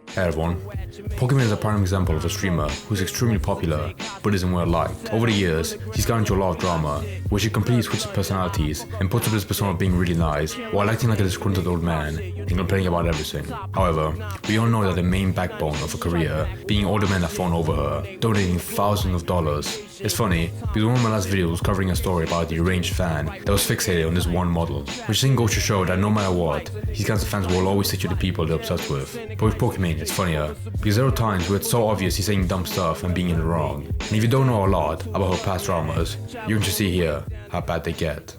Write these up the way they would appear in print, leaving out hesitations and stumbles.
Hey everyone, Pokimane is a prime example of a streamer who's extremely popular but isn't well liked. Over the years, he's gotten into a lot of drama, where she completely switches personalities and puts up his persona of being really nice while acting like a disgruntled old man and complaining about everything. However, we all know that the main backbone of her career being older men that fawn over her, donating thousands of dollars. It's funny, because one of my last videos was covering a story about the deranged fan that was fixated on this one model, which I think goes to show that no matter what, these kinds of fans will always stick to the people they're obsessed with. But with Pokimane, it's funnier, because there are times where it's so obvious he's saying dumb stuff and being in the wrong. And if you don't know a lot about her past dramas, you can just see here how bad they get.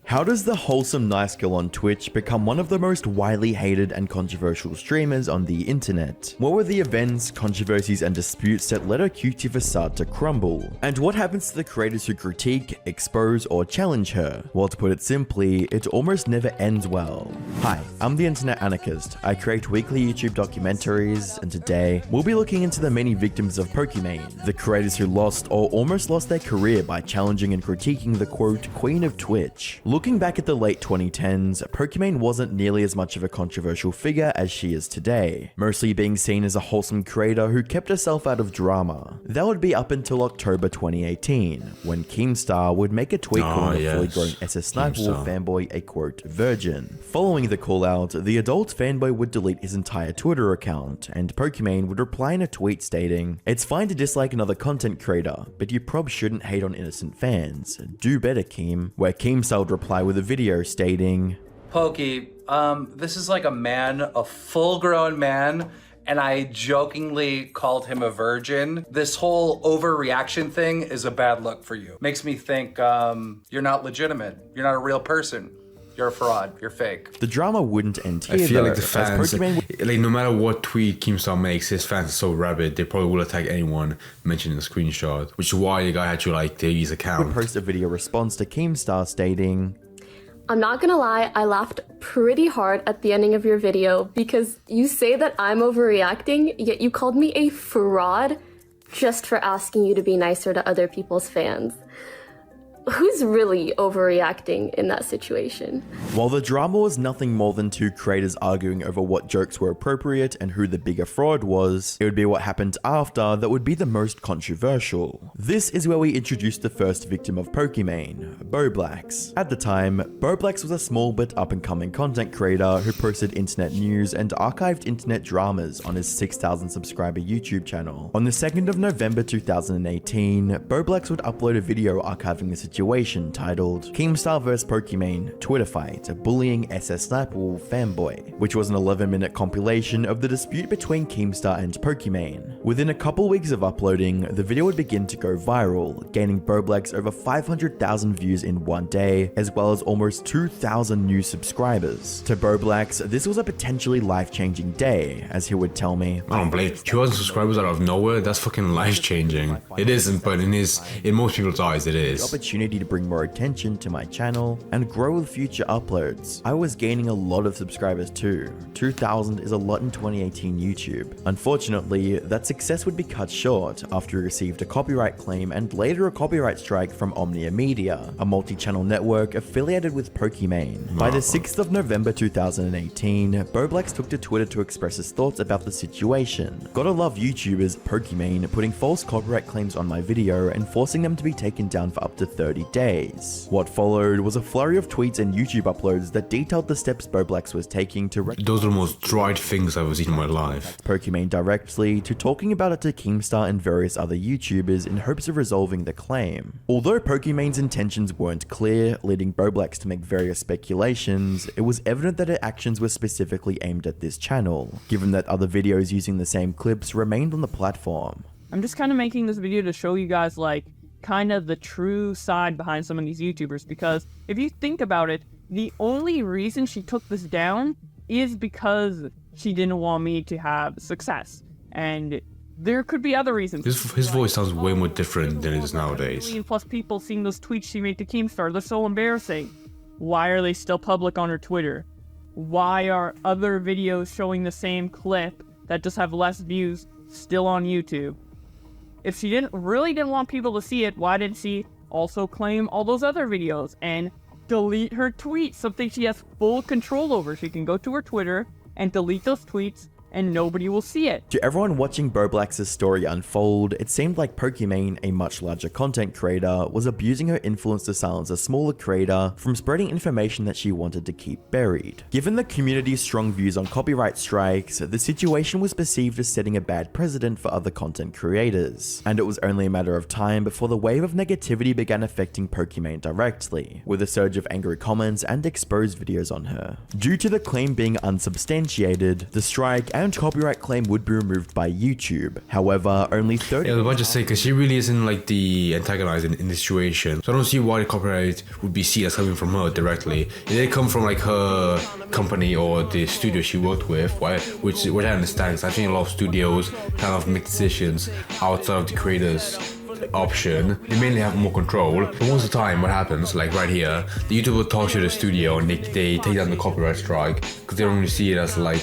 How does the wholesome nice girl on Twitch become one of the most widely hated and controversial streamers on the internet? What were the events, controversies, and disputes that led her cutie facade to crumble? And what happens to the creators who critique, expose, or challenge her? Well, to put it simply, it almost never ends well. Hi, I'm the Internet Anarchist. I create weekly YouTube documentaries, and today, we'll be looking into the many victims of Pokimane, the creators who lost or almost lost their career by challenging and critiquing the quote, Queen of Twitch. Looking back at the late 2010s, Pokimane wasn't nearly as much of a controversial figure as she is today, mostly being seen as a wholesome creator who kept herself out of drama. That would be up until October 2018, when Keemstar would make a tweet calling a fully grown SS Sniper Wolf fanboy a quote, virgin. Following the call out, the adult fanboy would delete his entire Twitter account, and Pokimane would reply in a tweet stating, "It's fine to dislike another content creator, but you prob shouldn't hate on innocent fans. Do better, Keem," where Keemstar would reply with a video stating, Pokey, this is like a man, a full-grown man, and I jokingly called him a virgin. This whole overreaction thing is a bad look for you. Makes me think you're not legitimate. You're not a real person. You're a fraud. You're fake. The drama wouldn't end here. I feel like the fans, like no matter what tweet Keemstar makes, his fans are so rabid, they probably will attack anyone mentioning the screenshot, which is why the guy had to like delete his account. Would post a video response to Keemstar stating, "I'm not gonna lie, I laughed pretty hard at the ending of your video because you say that I'm overreacting, yet you called me a fraud just for asking you to be nicer to other people's fans. Who's really overreacting in that situation?" While the drama was nothing more than two creators arguing over what jokes were appropriate and who the bigger fraud was, it would be what happened after that would be the most controversial. This is where we introduced the first victim of Pokimane, Boblax. At the time, Boblax was a small but up-and-coming content creator who posted internet news and archived internet dramas on his 6,000 subscriber YouTube channel. On the 2nd of November 2018, Boblax would upload a video archiving the situation titled Keemstar vs Pokimane Twitter Fight, a bullying SS Sniper Wolf fanboy, which was an 11-minute compilation of the dispute between Keemstar and Pokimane. Within a couple weeks of uploading, the video would begin to go viral, gaining Boblax over 500,000 views in one day, as well as almost 2,000 new subscribers. To Boblax, this was a potentially life-changing day, as he would tell me, "I don't believe 2,000 subscribers out of nowhere, that's fucking life-changing." It isn't, but in most people's eyes it is. Opportunity to bring more attention to my channel and grow with future uploads. I was gaining a lot of subscribers too. 2,000 is a lot in 2018 YouTube. Unfortunately, that success would be cut short after he received a copyright claim and later a copyright strike from Omnia Media, a multi-channel network affiliated with Pokimane. By the 6th of November 2018, Boblax took to Twitter to express his thoughts about the situation. Gotta love YouTubers Pokimane putting false copyright claims on my video and forcing them to be taken down for up to 30 days. What followed was a flurry of tweets and YouTube uploads that detailed the steps Boblax was taking to Those are the most dried things I've ever seen in my life. Pokimane directly, to talking about it to Keemstar and various other YouTubers in hopes of resolving the claim. Although Pokimane's intentions weren't clear, leading Boblax to make various speculations, it was evident that her actions were specifically aimed at this channel, given that other videos using the same clips remained on the platform. I'm just kind of making this video to show you guys like kind of the true side behind some of these YouTubers, because if you think about it, the only reason she took this down is because she didn't want me to have success, and there could be other reasons. His voice sounds way more different than it is nowadays. Plus people seeing those tweets she made to Keemstar, they're so embarrassing. Why are they still public on her Twitter? Why are other videos showing the same clip that just have less views still on YouTube? If she really didn't want people to see it, why didn't she also claim all those other videos and delete her tweets, something she has full control over. She can go to her Twitter and delete those tweets, and nobody will see it. To everyone watching Boblax's story unfold, it seemed like Pokimane, a much larger content creator, was abusing her influence to silence a smaller creator from spreading information that she wanted to keep buried. Given the community's strong views on copyright strikes, the situation was perceived as setting a bad precedent for other content creators, and it was only a matter of time before the wave of negativity began affecting Pokimane directly, with a surge of angry comments and exposed videos on her. Due to the claim being unsubstantiated, the strike and copyright claim would be removed by YouTube. However, only 30... Yeah, I was about to say, because she really isn't like the antagonist in this situation. So I don't see why the copyright would be seen as coming from her directly. It did come from like her company or the studio she worked with, which I understand, because I think a lot of studios kind of make decisions outside of the creators option. They mainly have more control, but most of the time what happens, like right here, the YouTuber talks to the studio and they take down the copyright strike because they don't really see it as like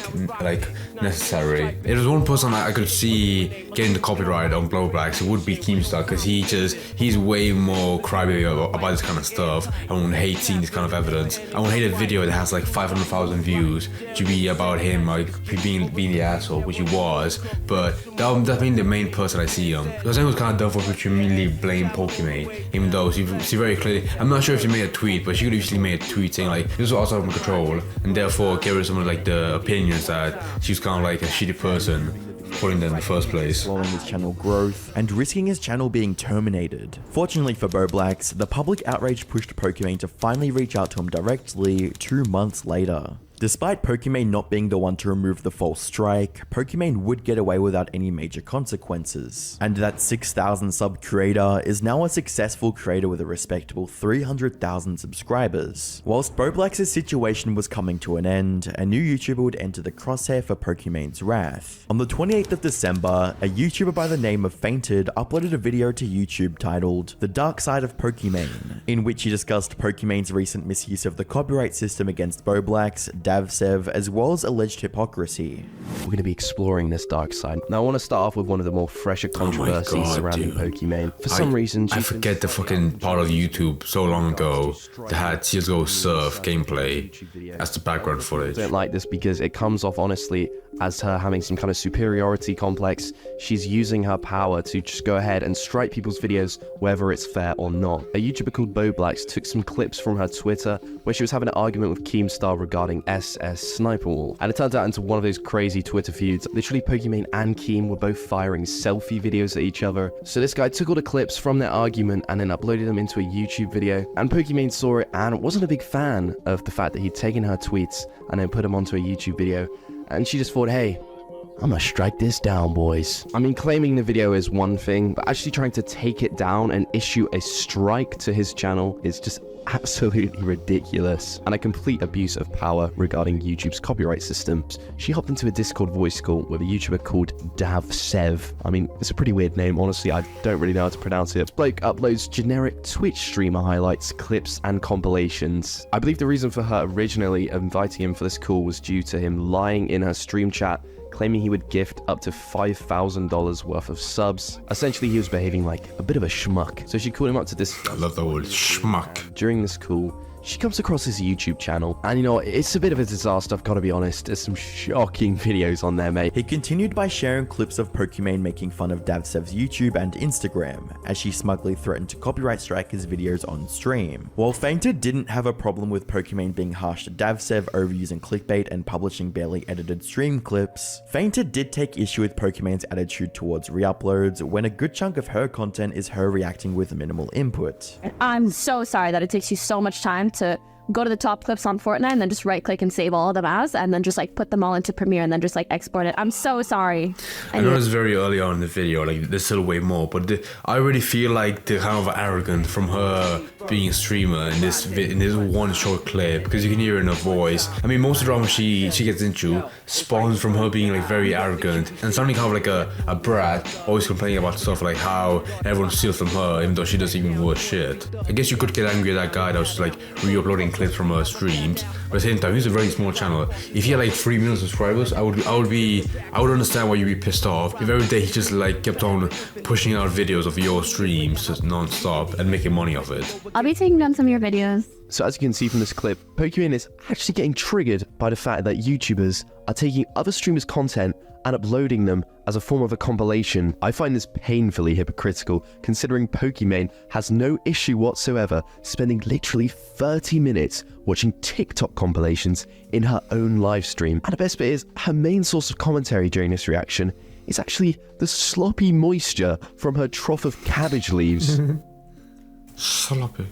necessary. If there's one person I could see getting the copyright on Boblax, it would be Keemstar, because he's way more crybaby about this kind of stuff. I would hate seeing this kind of evidence. I would hate a video that has like 500,000 views to be about him like being the asshole, which he was, but that's been the main person I see him. Because I think it was kind of done for to immediately blame Pokimane, even though she very clearly, I'm not sure if she made a tweet, but she could have easily made a tweet saying like this was outside of my control, and therefore get rid of some of like the opinions that she was kind of like a shitty person putting them in the first place. Slowing his channel growth and risking his channel being terminated. Fortunately for Boblax, the public outrage pushed Pokimane to finally reach out to him directly 2 months later. Despite Pokimane not being the one to remove the false strike, Pokimane would get away without any major consequences. And that 6,000 sub creator is now a successful creator with a respectable 300,000 subscribers. Whilst Boblax's situation was coming to an end, a new YouTuber would enter the crosshair for Pokimane's wrath. On the 28th of December, a YouTuber by the name of Fainted uploaded a video to YouTube titled The Dark Side of Pokimane, in which he discussed Pokimane's recent misuse of the copyright system against Boblax, Davsev, as well as alleged hypocrisy. We're going to be exploring this dark side. Now I want to start off with one of the more fresher controversies surrounding Pokimane. For some reason, I forget the fucking part of YouTube so long ago that had CSGO Surf gameplay as the background footage. I don't like this because it comes off honestly as her having some kind of superiority complex. She's using her power to just go ahead and strike people's videos whether it's fair or not. A YouTuber called Boblax took some clips from her Twitter where she was having an argument with Keemstar regarding SS Sniper Wall, and it turns out into one of those crazy Twitter feuds. Literally Pokimane and Keem were both firing selfie videos at each other. So this guy took all the clips from their argument and then uploaded them into a YouTube video, and Pokimane saw it and wasn't a big fan of the fact that he'd taken her tweets and then put them onto a YouTube video. And she just thought, hey, I'm gonna strike this down, boys. I mean, claiming the video is one thing, but actually trying to take it down and issue a strike to his channel is just absolutely ridiculous, and a complete abuse of power regarding YouTube's copyright systems. She hopped into a Discord voice call with a YouTuber called Davsev. I mean, it's a pretty weird name, honestly. I don't really know how to pronounce it. This bloke uploads generic Twitch streamer highlights, clips, and compilations. I believe the reason for her originally inviting him for this call was due to him lying in her stream chat, claiming he would gift up to $5,000 worth of subs. Essentially, he was behaving like a bit of a schmuck. So she called him up to this. I love the word schmuck. During this call, she comes across his YouTube channel, and you know, it's a bit of a disaster, I've got to be honest. There's some shocking videos on there, mate. He continued by sharing clips of Pokimane making fun of Davsev's YouTube and Instagram, as she smugly threatened to copyright strike his videos on stream. While Fainted didn't have a problem with Pokimane being harsh to Davsev overusing clickbait and publishing barely edited stream clips, Fainted did take issue with Pokimane's attitude towards re-uploads, when a good chunk of her content is her reacting with minimal input. I'm so sorry that it takes you so much time to go to the top clips on Fortnite and then just right click and save all of them as, and then just like put them all into Premiere and then just like export it. I'm so sorry. I know it's very early on in the video, like there's still way more, but I really feel like the kind of arrogant from her being a streamer in this one short clip, because you can hear in her voice. I mean, most of the drama she gets into spawns from her being like very arrogant and sounding kind of like a brat, always complaining about stuff like how everyone steals from her even though she doesn't even worth shit. I guess you could get angry at that guy that was just like re-uploading clips from her streams, but at the same time, he's a very small channel. If he had like 3 million subscribers, I would understand why you'd be pissed off if every day he just like kept on pushing out videos of your streams just non-stop and making money off it. I'll be taking down some of your videos. So as you can see from this clip, Pokimane is actually getting triggered by the fact that YouTubers are taking other streamers' content and uploading them as a form of a compilation. I find this painfully hypocritical, considering Pokimane has no issue whatsoever spending literally 30 minutes watching TikTok compilations in her own live stream. And the best bit is, her main source of commentary during this reaction is actually the sloppy moisture from her trough of cabbage leaves. Sloppy.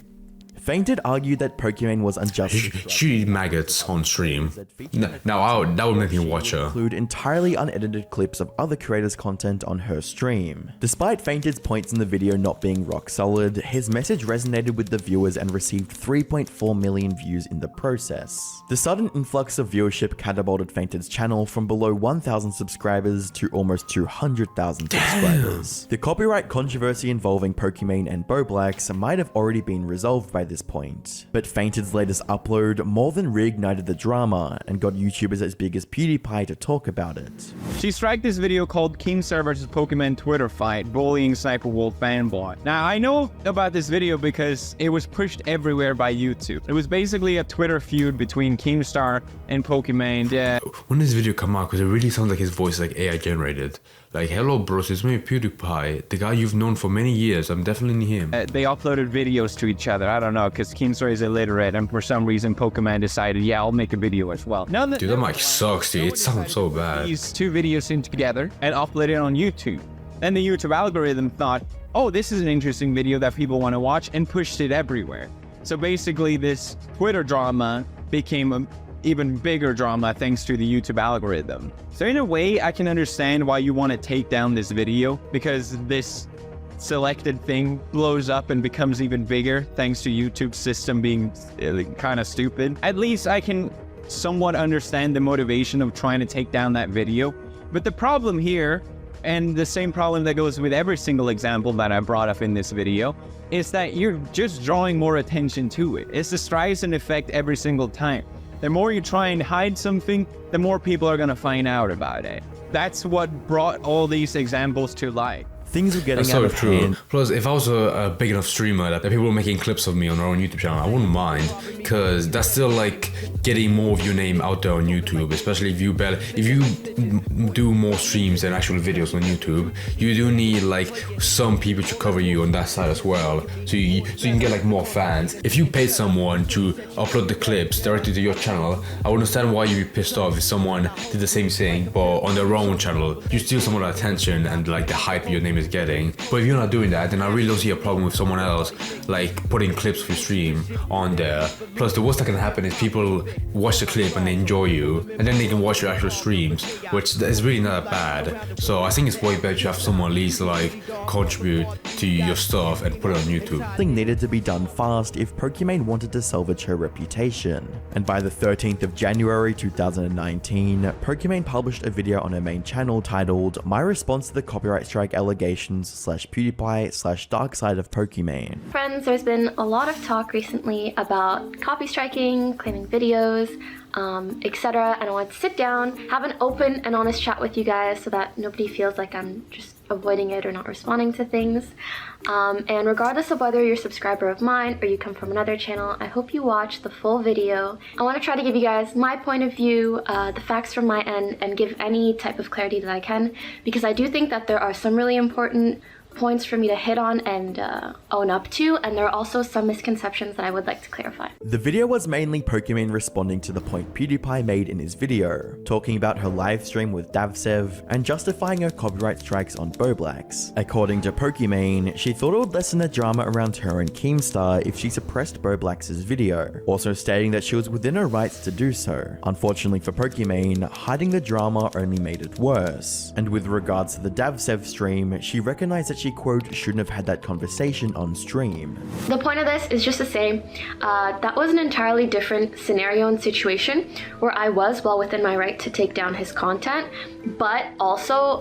Fainted argued that Pokimane was unjustly She eat maggots on stream. That would make me watch her. include entirely unedited clips of other creators' content on her stream. Despite Fainted's points in the video not being rock solid, his message resonated with the viewers and received 3.4 million views in the process. The sudden influx of viewership catapulted Fainted's channel from below 1,000 subscribers to almost 200,000 subscribers. The copyright controversy involving Pokimane and Boblax might have already been resolved by this point, but Fainted's latest upload more than reignited the drama and got YouTubers as big as PewDiePie to talk about it. She striked this video called Keemstar vs Pokimane Twitter fight, bullying Sniper Wolf fanboy. Now I know about this video because it was pushed everywhere by YouTube. It was basically a Twitter feud between Keemstar and Pokimane. Yeah. When did this video come out? Because it really sounds like his voice is like AI generated. Like, hello bros, it's me PewDiePie, the guy you've known for many years. I'm definitely him. They uploaded videos to each other. I don't know, because Keemstar is illiterate, and for some reason Pokimane decided, yeah, I'll make a video as well. Now Dude, that mic sucks, dude. It sounds so bad. These two videos in together and uploaded it on YouTube. Then the YouTube algorithm thought, oh, this is an interesting video that people want to watch, and pushed it everywhere. So basically this Twitter drama became a even bigger drama thanks to the YouTube algorithm. So in a way, I can understand why you want to take down this video, because this selected thing blows up and becomes even bigger thanks to YouTube's system being kind of stupid. At least I can somewhat understand the motivation of trying to take down that video. But the problem here, and the same problem that goes with every single example that I brought up in this video, is that you're just drawing more attention to it. It's the Streisand effect every single time. The more you try and hide something, the more people are gonna find out about it. That's what brought all these examples to light. Things were getting That's out so of true. hand. Plus, if I was a big enough streamer that people were making clips of me on their own YouTube channel, I wouldn't mind, because that's still like getting more of your name out there on YouTube. Especially if you do more streams than actual videos on YouTube, you do need like some people to cover you on that side as well, so you can get like more fans. If you paid someone to upload the clips directly to your channel, I would understand why you'd be pissed off if someone did the same thing, but on their own channel, you steal some of the attention and like the hype your name is getting. But if you're not doing that, then I really don't see a problem with someone else like putting clips of your stream on there. Plus, the worst that can happen is people watch the clip and they enjoy you, and then they can watch your actual streams, which is really not that bad. So I think it's way better to have someone at least like contribute to your stuff and put it on YouTube. Something needed to be done fast if Pokimane wanted to salvage her reputation. And by the 13th of January 2019, Pokimane published a video on her main channel titled "My Response to the Copyright Strike Allegations /PewDiePie/ Dark Side of Pokimane." Friends, there's been a lot of talk recently about copy striking, claiming videos, etc. And I want to sit down, have an open and honest chat with you guys so that nobody feels like I'm just avoiding it or not responding to things. And regardless of whether you're a subscriber of mine or you come from another channel, I hope you watch the full video. I want to try to give you guys my point of view, the facts from my end, and give any type of clarity that I can, because I do think that there are some really important points for me to hit on and own up to, and there are also some misconceptions that I would like to clarify. The video was mainly Pokimane responding to the point PewDiePie made in his video, talking about her live stream with Davsev and justifying her copyright strikes on Boblax. According to Pokimane, she thought it would lessen the drama around her and Keemstar if she suppressed Boblax's video, also stating that she was within her rights to do so. Unfortunately for Pokimane, hiding the drama only made it worse. And with regards to the Davsev stream, she recognized that she, quote, shouldn't have had that conversation on stream. The point of this is just to say that was an entirely different scenario and situation where I was well within my right to take down his content, but also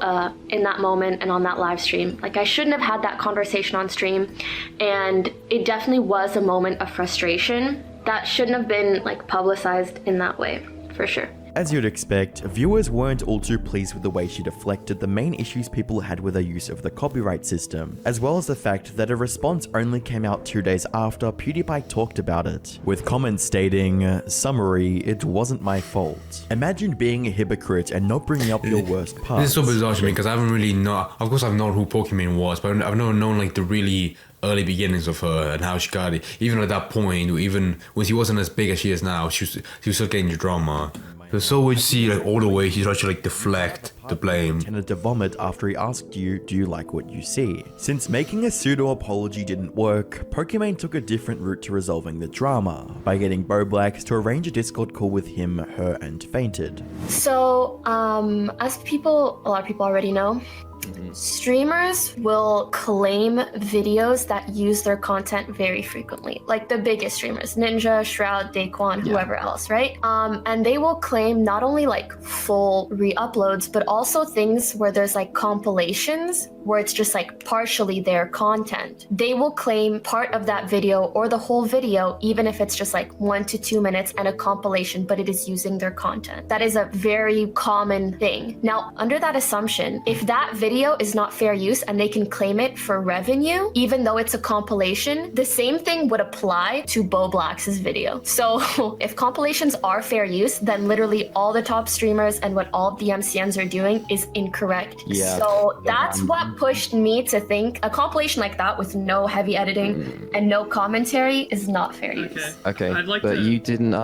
in that moment and on that live stream, like I shouldn't have had that conversation on stream, and it definitely was a moment of frustration that shouldn't have been like publicized in that way, for sure. As you'd expect, viewers weren't all too pleased with the way she deflected the main issues people had with her use of the copyright system, as well as the fact that a response only came out 2 days after PewDiePie talked about it, with comments stating, "Summary, it wasn't my fault." Imagine being a hypocrite and not bringing up your worst parts. This is so bizarre to me because I haven't really known. Of course, I've known who Pokimane was, but I've never known like the really early beginnings of her and how she got it. Even at that point, even when she wasn't as big as she is now, she was still getting the drama. It's so weird to see like all the way she's trying to like deflect the blame. Tended to vomit after he asked you, "Do you like what you see?" Since making a pseudo apology didn't work, Pokimane took a different route to resolving the drama by getting Boblax to arrange a Discord call with him, her, and Fainted. So, as a lot of people already know, streamers will claim videos that use their content very frequently, like the biggest streamers, Ninja, Shroud, Daquan, whoever else, right? And they will claim not only like full re-uploads, but also things where there's like compilations where it's just like partially their content. They will claim part of that video or the whole video, even if it's just like 1 to 2 minutes and a compilation, but it is using their content. That is a very common thing. Now, under that assumption, if that video is not fair use and they can claim it for revenue, even though it's a compilation, the same thing would apply to Boblax's video. So if compilations are fair use, then literally all the top streamers and what all the MCNs are doing is incorrect. Yeah. So that's what pushed me to think a compilation like that with no heavy editing and no commentary is not fair use. Okay, but you didn't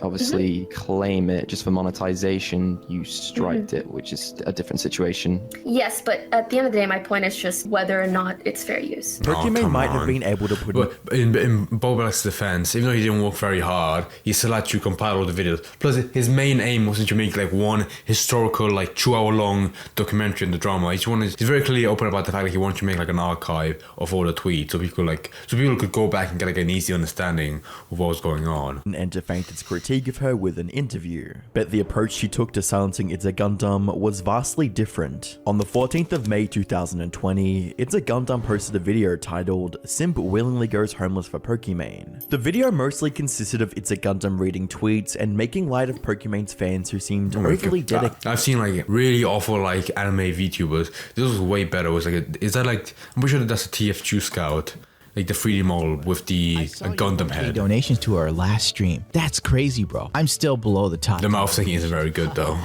obviously claim it just for monetization. You striped it, which is a different situation. Yes, but at the end of the day, my point is just whether or not it's fair use. Pokimane might have been able to put But in Boblax's defense, even though he didn't work very hard, he still had to compile all the videos. Plus, his main aim wasn't to make like one historical, like 2-hour-long documentary in the drama. He's very clearly open about the fact that he wanted to make like an archive of all the tweets, so people could go back and get like an easy understanding of what was going on. And to Fainted's critique of her with an interview. But the approach she took to silencing It's a Gundam was vastly different. On the 14th of May 2020, It's a Gundam posted a video titled "Simp Willingly Goes Homeless for Pokimane." The video mostly consisted of It's a Gundam reading tweets and making light of Pokimane's fans who seemed overly dedicated. I've seen like really awful like anime VTubers. This was way better. It was like I'm pretty sure that's a TF2 Scout. Like the 3D model with the Gundam head. Donations to our last stream. That's crazy, bro. I'm still below the top. The mouth thinking isn't very good though.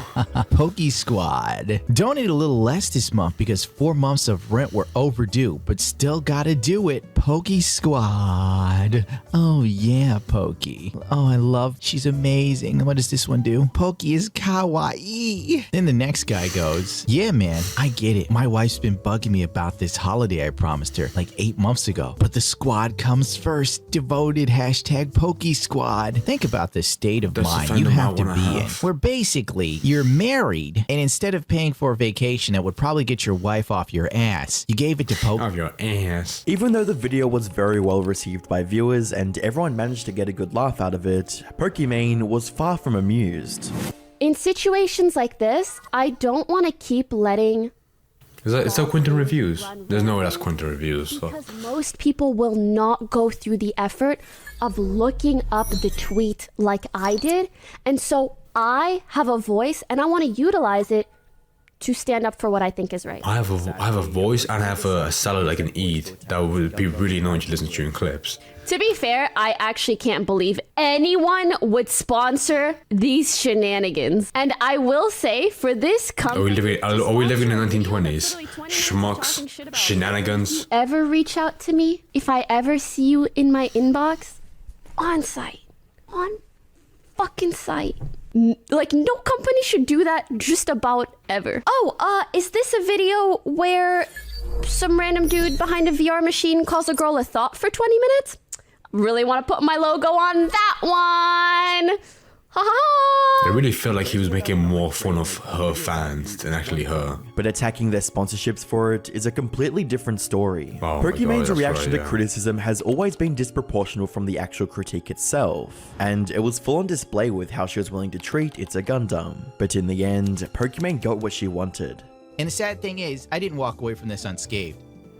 Poke Squad donated a little less this month because 4 months of rent were overdue, but still gotta do it. Poke Squad. Oh yeah, Pokey. Oh, I love. She's amazing. What does this one do? Pokey is kawaii. Then the next guy goes, "Yeah, man, I get it. My wife's been bugging me about this holiday I promised her like 8 months ago, but the squad comes first. Devoted #Poke Squad." Think about the state of mind you have to be in, where basically you're married, and instead of paying for a vacation that would probably get your wife off your ass, you gave it to Poke. Off your ass. Even though the video was very well received by viewers and everyone managed to get a good laugh out of it, Pokimane was far from amused. In situations like this, I don't want to keep letting... Is that Quinton Reviews? There's no way that's Quinton Reviews. So. Because most people will not go through the effort of looking up the tweet like I did. And so I have a voice and I want to utilize it to stand up for what I think is right. I have a voice and I have a salad I can eat that would be really annoying to listen to in clips. To be fair, I actually can't believe anyone would sponsor these shenanigans. And I will say, for this company... Are we living in the 1920s? Schmucks, shenanigans. Ever reach out to me, if I ever see you in my inbox, on site. On fucking site. Like, no company should do that just about ever. Oh, is this a video where some random dude behind a VR machine calls a girl a thought for 20 minutes? Really want to put my logo on that one. Ha-ha. I really felt like he was making more fun of her fans than actually her. But attacking their sponsorships for it is a completely different story. Oh Pokimane's reaction to criticism has always been disproportional from the actual critique itself, and it was full on display with how she was willing to treat It's a Gundam. But in the end, Pokimane got what she wanted. And the sad thing is, I didn't walk away from this unscathed.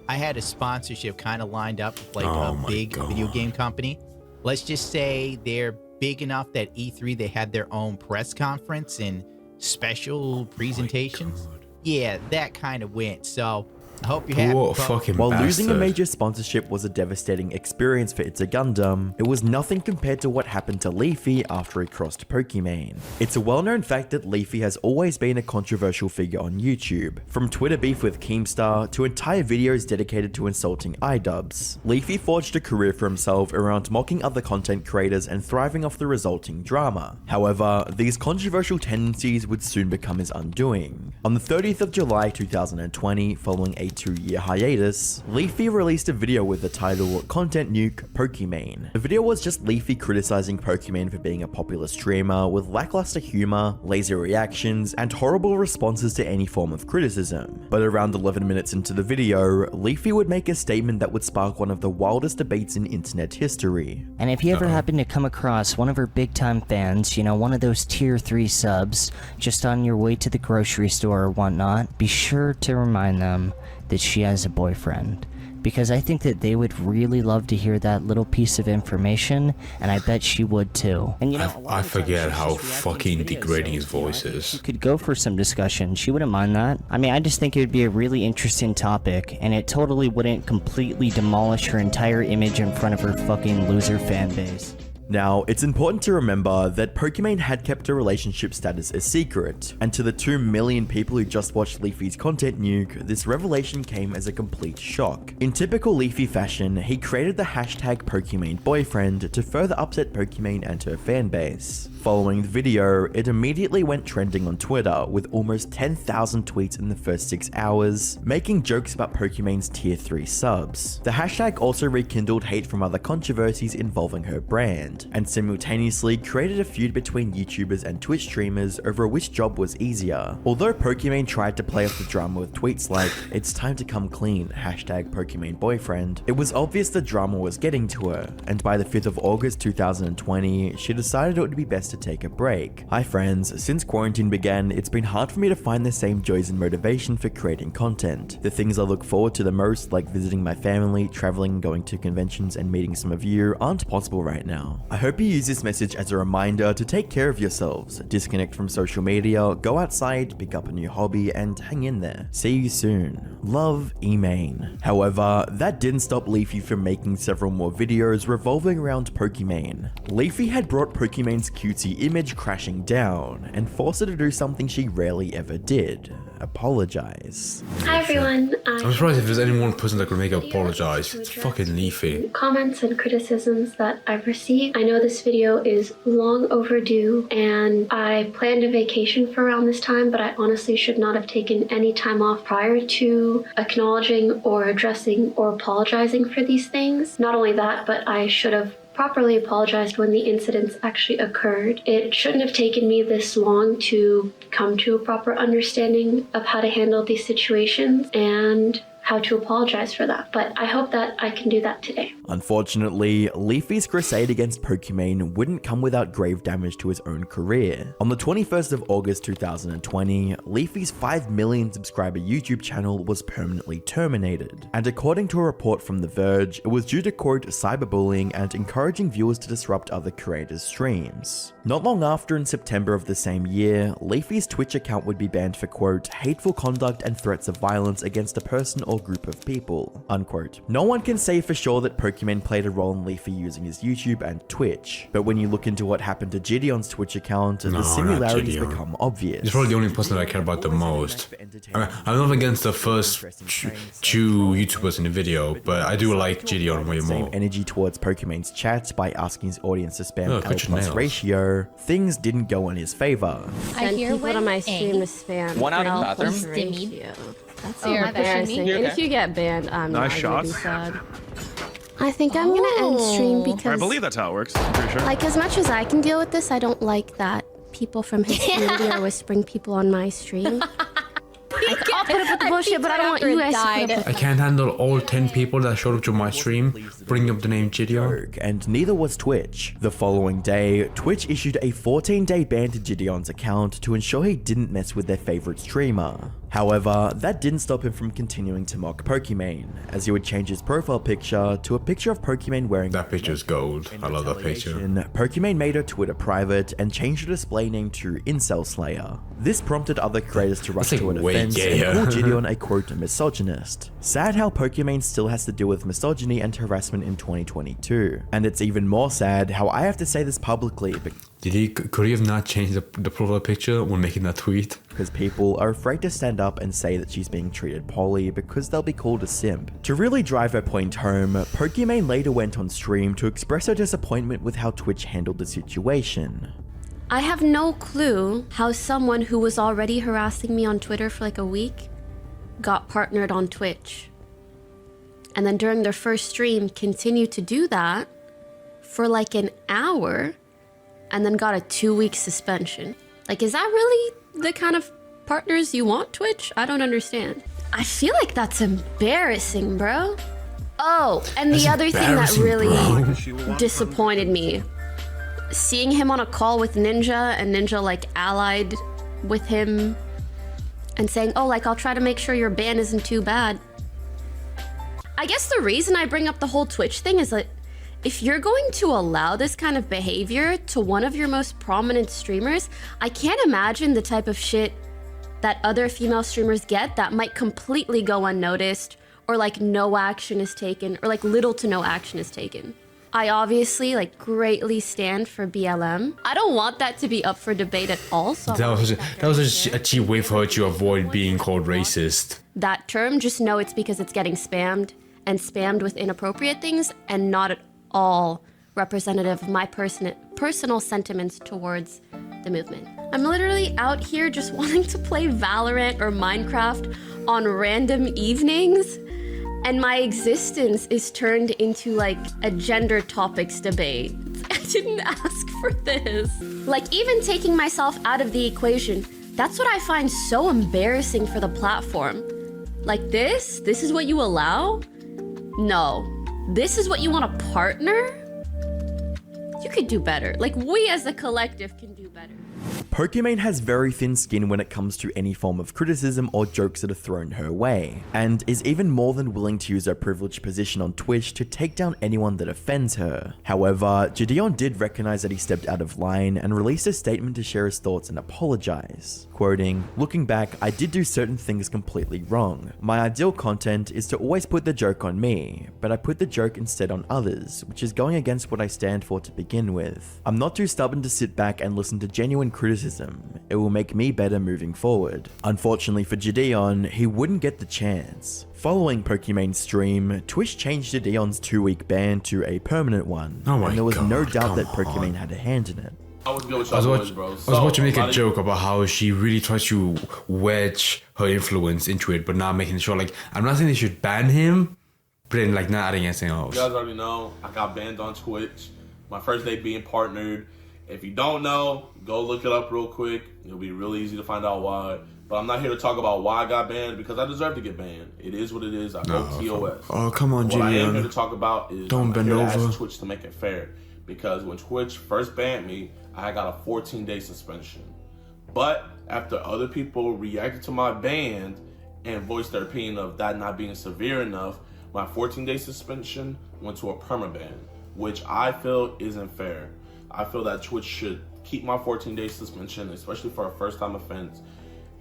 I had a sponsorship kind of lined up with like a big video game company. Let's just say they're big enough that E3 they had their own press conference and special presentations? Yeah, that kind of went. So I hope you're happy. What a Pokey. fucking While bastard. losing a major sponsorship was a devastating experience for It's a Gundam, it was nothing compared to what happened to Leafy after he crossed Pokimane. It's a well-known fact that Leafy has always been a controversial figure on YouTube, from Twitter beef with Keemstar to entire videos dedicated to insulting iDubbbz. Leafy forged a career for himself around mocking other content creators and thriving off the resulting drama. However, these controversial tendencies would soon become his undoing. On the 30th of July 2020, following a 2-year hiatus, Leafy released a video with the title Content Nuke Pokimane. The video was just Leafy criticizing Pokimane for being a popular streamer with lackluster humor, lazy reactions, and horrible responses to any form of criticism. But around 11 minutes into the video, Leafy would make a statement that would spark one of the wildest debates in internet history. And if you ever happen to come across one of her big time fans, you know, one of those tier 3 subs, just on your way to the grocery store or whatnot, be sure to remind them that she has a boyfriend, because I think that they would really love to hear that little piece of information, and I bet she would too. And you know, I forget how fucking degrading his voice You is. could go for some discussion. She wouldn't mind that. I mean, I just think it would be a really interesting topic, and it totally wouldn't completely demolish her entire image in front of her fucking loser fan base. Now, it's important to remember that Pokimane had kept her relationship status a secret, and to the 2 million people who just watched Leafy's Content Nuke, this revelation came as a complete shock. In typical Leafy fashion, he created the hashtag #PokimaneBoyfriend to further upset Pokimane and her fanbase. Following the video, it immediately went trending on Twitter with almost 10,000 tweets in the first 6 hours, making jokes about Pokimane's tier 3 subs. The hashtag also rekindled hate from other controversies involving her brand, and simultaneously created a feud between YouTubers and Twitch streamers over which job was easier. Although Pokimane tried to play off the drama with tweets like, "It's time to come clean, hashtag #PokimaneBoyfriend," it was obvious the drama was getting to her, and by the 5th of August 2020, she decided it would be best to take a break. Hi friends, since quarantine began, it's been hard for me to find the same joys and motivation for creating content. The things I look forward to the most, like visiting my family, traveling, going to conventions, and meeting some of you, aren't possible right now. I hope you use this message as a reminder to take care of yourselves, disconnect from social media, go outside, pick up a new hobby, and hang in there. See you soon. Love, Emane. However, that didn't stop Leafy from making several more videos revolving around Pokimane. Leafy had brought Pokimane's cutesy image crashing down and forced her to do something she rarely ever did: apologize. Hi everyone. I'm surprised if there's any one person that could make her apologize. It's fucking Leafy. Comments and criticisms that I've received. I know this video is long overdue and I planned a vacation for around this time, but I honestly should not have taken any time off prior to acknowledging or addressing or apologizing for these things. Not only that, but I should have properly apologized when the incidents actually occurred. It shouldn't have taken me this long to come to a proper understanding of how to handle these situations and how to apologize for that. But I hope that I can do that today. Unfortunately, Leafy's crusade against Pokimane wouldn't come without grave damage to his own career. On the 21st of August 2020, Leafy's 5 million subscriber YouTube channel was permanently terminated. And according to a report from The Verge, it was due to, quote, cyberbullying and encouraging viewers to disrupt other creators' streams. Not long after, in September of the same year, Leafy's Twitch account would be banned for, quote, hateful conduct and threats of violence against a person or group of people, unquote. No one can say for sure that Pokimane played a role in Leafy using his YouTube and Twitch, but when you look into what happened to Gideon's Twitch account, the similarities become obvious. He's probably the only person that I care about the most. I'm not against the first two YouTubers in the video, but I do like Gideon way more. Same energy towards Pokimane's chat by asking his audience to spam cut your L+ nails. ratio, things didn't go in his favor. Send people to my stream to spam. One out of the bathroom. Ratio. That's Oh, embarrassing. you And okay? if you get banned, I'm Nice not gonna be shots. sad. I think I'm gonna end stream because I believe that's how it works. I'm pretty sure. like as much as I can deal with this, I don't like that people from his community are whispering people on my stream. Like, I'll I'll put up with the bullshit, but I don't want you guys to put up I can't handle all 10 people that showed up to my stream bringing up the name Gideon. And neither was Twitch. The following day, Twitch issued a 14-day ban to Gideon's account to ensure he didn't mess with their favorite streamer. However, that didn't stop him from continuing to mock Pokimane, as he would change his profile picture to a picture of Pokimane wearing— That picture's gold. I love that picture. Pokimane made her Twitter private and changed her display name to Incel Slayer. This prompted other creators to rush to her defense and call Gideon a quote misogynist. Sad how Pokimane still has to deal with misogyny and harassment in 2022. And it's even more sad how I have to say this publicly, but could he have not changed the profile picture when making that tweet? Because people are afraid to stand up and say that she's being treated poorly because they'll be called a simp. To really drive her point home, Pokimane later went on stream to express her disappointment with how Twitch handled the situation. I have no clue how someone who was already harassing me on Twitter for like a week got partnered on Twitch. And then during their first stream continued to do that for like an hour and then got a 2-week suspension. Like, is that really the kind of partners you want, Twitch? I don't understand. I feel like that's embarrassing, bro. Oh, and the other thing that really disappointed me, seeing him on a call with Ninja and Ninja like allied with him and saying, oh, like, I'll try to make sure your ban isn't too bad. I guess the reason I bring up the whole Twitch thing is that if you're going to allow this kind of behavior to one of your most prominent streamers, I can't imagine the type of shit that other female streamers get that might completely go unnoticed, or like no action is taken, or like little to no action is taken. I obviously like greatly stand for BLM. I don't want that to be up for debate at all. So that was a cheap way for her to avoid being called racist. That term, just know it's because it's getting spammed and spammed with inappropriate things and not at all representative of my personal sentiments towards the movement. I'm literally out here just wanting to play Valorant or Minecraft on random evenings, and my existence is turned into like a gender topics debate. I didn't ask for this. Like, even taking myself out of the equation, that's what I find so embarrassing for the platform. Like, this is what you allow? No. This is what you want to partner? You could do better. Like, we as a collective can do better. Pokimane has very thin skin when it comes to any form of criticism or jokes that are thrown her way, and is even more than willing to use her privileged position on Twitch to take down anyone that offends her. However, Gideon did recognize that he stepped out of line and released a statement to share his thoughts and apologize. Quoting, "Looking back, I did do certain things completely wrong. My ideal content is to always put the joke on me, but I put the joke instead on others, which is going against what I stand for to begin with. I'm not too stubborn to sit back and listen to genuine criticism. It will make me better moving forward." Unfortunately for Gideon, he wouldn't get the chance. Following Pokimane's stream, Twitch changed Gideon's 2-week ban to a permanent one, and there was no doubt that Pokimane had a hand in it. I was about to make a joke about how she really tries to wedge her influence into it, but not making sure, like, I'm not saying they should ban him, but then, like, not adding anything else. You guys already know, I got banned on Twitch. My first day being partnered. If you don't know, go look it up real quick. It'll be really easy to find out why. But I'm not here to talk about why I got banned, because I deserve to get banned. It is what it is. I vote TOS. Oh, come on, What I am here to talk about is don't bend here to over. ask Twitch to make it fair. Because when Twitch first banned me, I got a 14-day suspension. But after other people reacted to my ban and voiced their opinion of that not being severe enough, my 14-day suspension went to a permaban, which I feel isn't fair. I feel that Twitch should keep my 14-day suspension, especially for a first-time offense,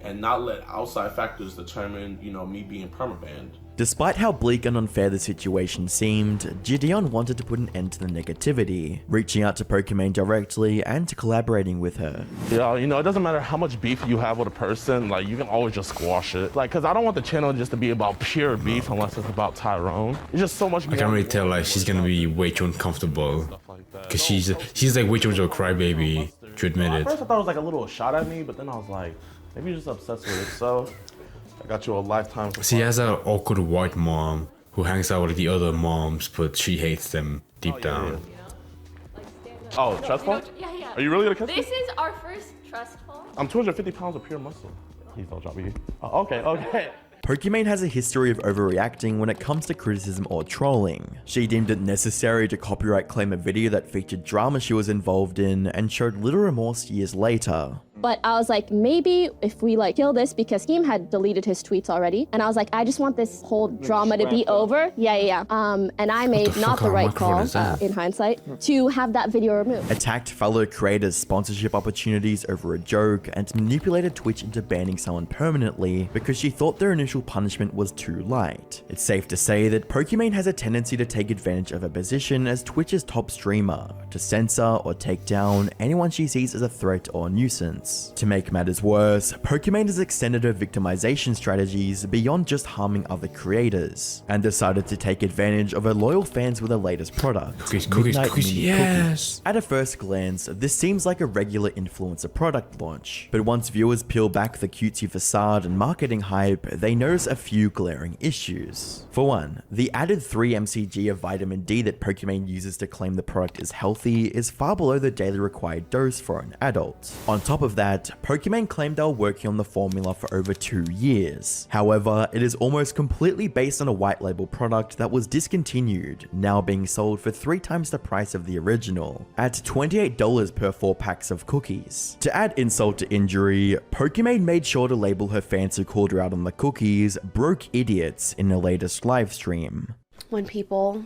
and not let outside factors determine, me being permabanned. Despite how bleak and unfair the situation seemed, Gideon wanted to put an end to the negativity, reaching out to Pokimane directly and collaborating with her. Yeah, it doesn't matter how much beef you have with a person, like, you can always just squash it. Like, because I don't want the channel just to be about pure beef unless it's about Tyrone. It's just so much more. I can really tell, like, she's gonna be way too uncomfortable. Because she's like way too much of a crybaby to admit it. At first I thought it was like a little shot at me, but then I was like, maybe you're just obsessed with it. So I got you a lifetime. She has an awkward white mom who hangs out with the other moms, but she hates them deep down. Oh, trust fall? Yeah. Are you really gonna catch me? This is our first trust fall. I'm 250 pounds of pure muscle. Please don't drop me. Okay. Pokimane has a history of overreacting when it comes to criticism or trolling. She deemed it necessary to copyright claim a video that featured drama she was involved in and showed little remorse years later. But I was like, maybe if we like kill this, because Keem had deleted his tweets already. And I was like, I just want this whole drama to be over. Yeah. And I made not the right call, in hindsight, to have that video removed. Attacked fellow creators' sponsorship opportunities over a joke and manipulated Twitch into banning someone permanently because she thought their initial punishment was too light. It's safe to say that Pokimane has a tendency to take advantage of her position as Twitch's top streamer, to censor or take down anyone she sees as a threat or nuisance. To make matters worse, Pokimane has extended her victimization strategies beyond just harming other creators, and decided to take advantage of her loyal fans with her latest product, Cookies, yes! At a first glance, this seems like a regular influencer product launch, but once viewers peel back the cutesy facade and marketing hype, they notice a few glaring issues. For one, the added 3 mcg of vitamin D that Pokimane uses to claim the product is healthy is far below the daily required dose for an adult. On top of that, Pokimane claimed they were working on the formula for over 2 years. However, it is almost completely based on a white label product that was discontinued, now being sold for 3 times the price of the original, at $28 per 4 packs of cookies. To add insult to injury, Pokimane made sure to label her fans who called her out on the cookies broke idiots in the latest live stream. When people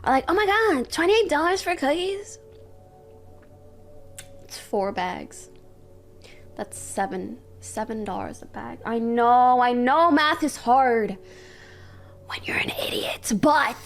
are like, oh my god, $28 for cookies? It's 4 bags. That's $7 a bag. I know math is hard when you're an idiot, but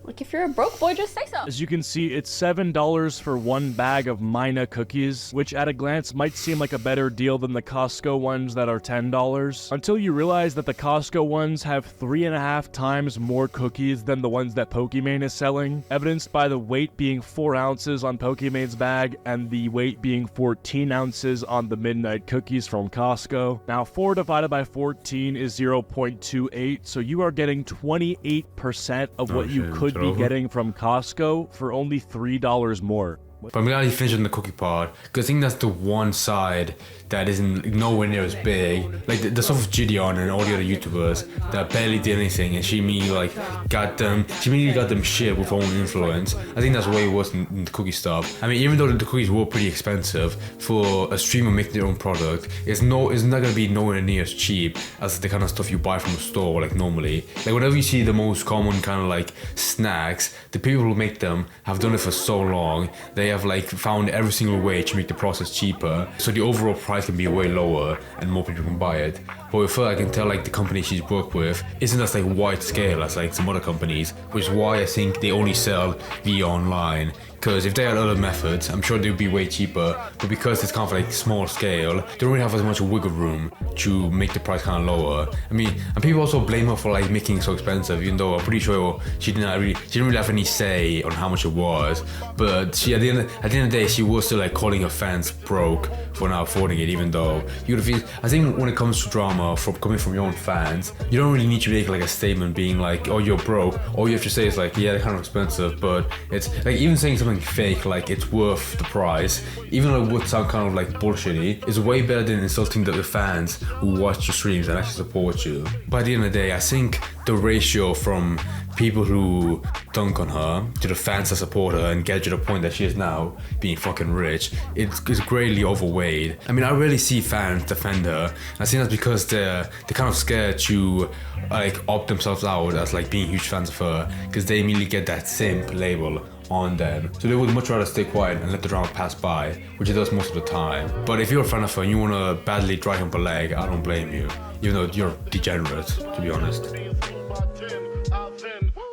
like, if you're a broke boy, just say so. As you can see, it's $7 for 1 bag of Mina cookies, which at a glance might seem like a better deal than the Costco ones that are $10, until you realize that the Costco ones have 3.5 times more cookies than the ones that Pokimane is selling, evidenced by the weight being 4 ounces on Pokimane's bag and the weight being 14 ounces on the Midnight cookies from Costco. Now, 4 divided by 14 is 0.28, so you are getting 28% of what you could be getting from Costco for only $3 more. But I'm glad he finished on the cookie part, because I think that's the one side that isn't nowhere near as big. Like the stuff with Gideon and all the other YouTubers that barely did anything, and she immediately got them shit with her own influence. I think that's way worse than the cookie stuff. I mean, even though the cookies were pretty expensive, for a streamer making their own product, it's not gonna be nowhere near as cheap as the kind of stuff you buy from a store like normally. Like whenever you see the most common kind of like snacks, the people who make them have done it for so long. They have like found every single way to make the process cheaper, so the overall price can be way lower and more people can buy it. But with her, I can tell like the company she's worked with isn't as like wide scale as like some other companies, which is why I think they only sell via online. Because if they had other methods, I'm sure they would be way cheaper, but because it's kind of like small scale, they don't really have as much wiggle room to make the price kind of lower. I mean, and people also blame her for like making it so expensive, even though I'm pretty sure she didn't really have any say on how much it was. But she, at the end of the day, she was still like calling her fans broke for not affording it, even though you would have. I think when it comes to drama coming from your own fans, you don't really need to make like a statement being like, oh, you're broke. All you have to say is like, yeah, they're kind of expensive, but it's like even saying something fake like it's worth the price, even though it would sound kind of like bullshitty, is way better than insulting the fans who watch your streams and actually support you. By the end of the day, I think the ratio from people who dunk on her to the fans that support her and get to the point that she is now being fucking rich, it's greatly overweighed. I mean, I rarely see fans defend her. I think that's because they're kind of scared to like opt themselves out as like being huge fans of her, because they immediately get that simp label on them. So they would much rather stay quiet and let the drama pass by, which it does most of the time. But if you're a fan of her and you want to badly dry hump a leg, I don't blame you, even though you're degenerate, to be honest.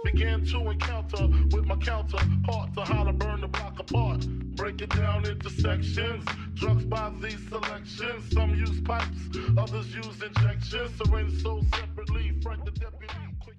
Began to encounter with my counterpart to how to burn the block apart. Break it down into sections. Drugs by these selections. Some use pipes, others use injections. Syringe sold separately. Frank the deputy quick.